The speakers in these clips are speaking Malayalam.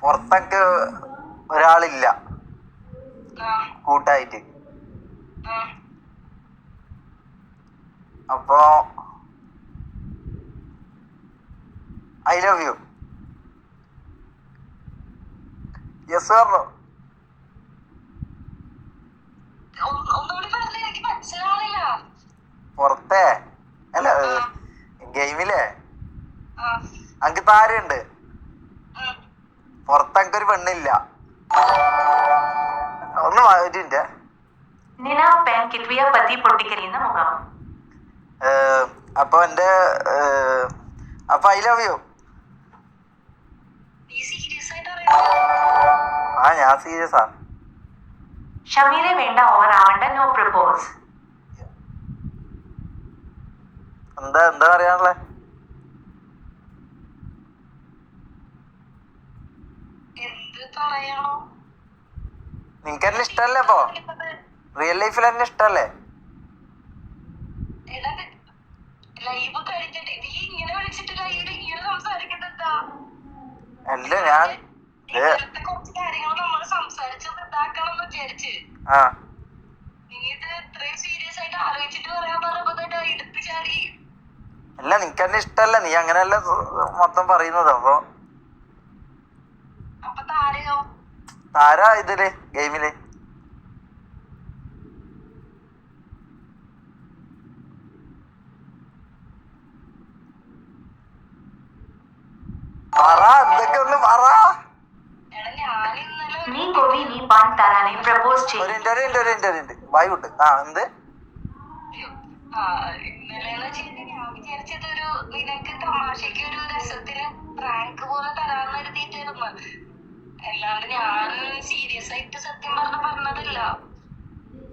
പുറത്തൊക്കെ ഒരാളില്ല കൂട്ടായിട്ട്. അപ്പോ ഐ ലവ് യു. യെസ് പറഞ്ഞോ. പുറത്തെ അല്ല ഗെയിമിലെ അനക്ക് താരയുണ്ട്, പുറത്തനക്ക് ഒരു പെണ്ണില്ല. ഒന്ന് മാറ്റിന്റെ അപ്പൊ എന്റെ അപ്പൊ ഐ ലവ് യു. ആ ഞാൻ സീരിയസാ. ഷമീലെ വേണ്ട ഓവർ ആവണ്ട. No propose. എന്താ എന്താ പറയാനുള്ളേ? നിനക്ക് എന്നെ ഇഷ്ടല്ലേ? അപ്പൊ റിയൽ ലൈഫിൽ എന്നെ ഇഷ്ടല്ലേ? അല്ല ഞാൻ അല്ല നിനക്ക് എന്നെ ഇഷ്ടല്ല, നീ അങ്ങനെയല്ല മൊത്തം പറയുന്നത്. അപ്പൊ താരാ ഇതില് ഗെയിമില്. പറ, എന്തൊക്കെ ഒന്ന് പറ. ബൈ വിട്ട്. ആ എന്ത് അല്ലാണ്ട് ഞാൻ സീരിയസ് ആയിട്ട് സത്യം പറഞ്ഞതല്ല.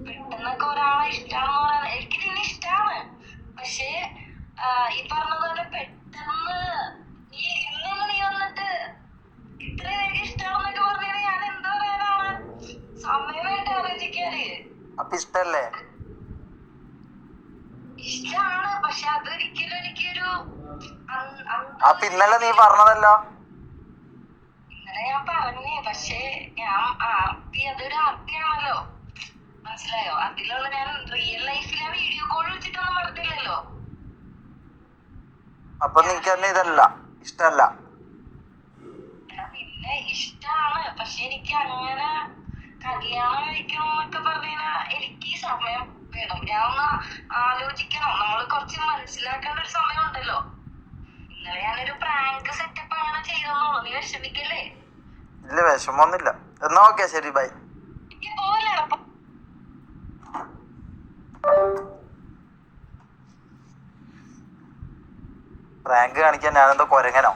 പെട്ടെന്നൊക്കെ ഒരാളെ ഇഷ്ടാന്ന് പറയാൻ എനിക്ക് നിന്നെ ഇഷ്ടാണ്. പക്ഷേ ഈ പറഞ്ഞതുപോലെ പെട്ടെന്ന് ഇന്നൊന്ന് നീ വന്നിട്ട് ഇത്രയും എനിക്ക് ഇഷ്ടാണെന്നൊക്കെ പറഞ്ഞാൽ ഞാൻ എന്താ പറയാനാണ്? സമയമായിട്ട് ആലോചിക്കാറ്. അപ്പൊ ഇഷ്ടല്ലേ? ഇഷ്ടാണ്, പക്ഷെ അതൊരിക്കലും എനിക്കൊരു അപ്പൊ ഇന്നലെ നീ പറഞ്ഞതല്ലോ. ഞാൻ പറഞ്ഞേ, പക്ഷേ ഞാൻ അതൊരു ആർത്തിയാണല്ലോ, മനസ്സിലായോ? അതിലുള്ള ഞാൻ റിയൽ ലൈഫിൽ ആ വീഡിയോ കോൾ വെച്ചിട്ടൊന്നും നടത്തില്ലല്ലോ. അപ്പൊ നിനക്ക് തന്നെ ഇതല്ല ഇഷ്ടല്ല? പിന്നെ ഇഷ്ടാണ്, പക്ഷെ എനിക്ക് അങ്ങനെ കല്യാണം കഴിക്കണം എന്നൊക്കെ പറഞ്ഞാ എനിക്ക് സമയം വേണം. ഞാൻ ഒന്ന് ആലോചിക്കണം. നമ്മള് കുറച്ച് മനസ്സിലാക്കേണ്ട ഒരു സമയം ഉണ്ടല്ലോ. ഇന്നലെ ഞാനൊരു പ്രാങ്ക് സെറ്റപ്പ് അങ്ങനെ ചെയ്തെന്നുള്ളൂ. നീ വിഷമിക്കല്ലേ? ഇല്ല, വിഷമൊന്നുമില്ല. എന്നാ ഓക്കെ, ശരി, ബൈ. പ്രാങ്ക് കാണിക്കാൻ ഞാനെന്തോ കൊരങ്ങനോ?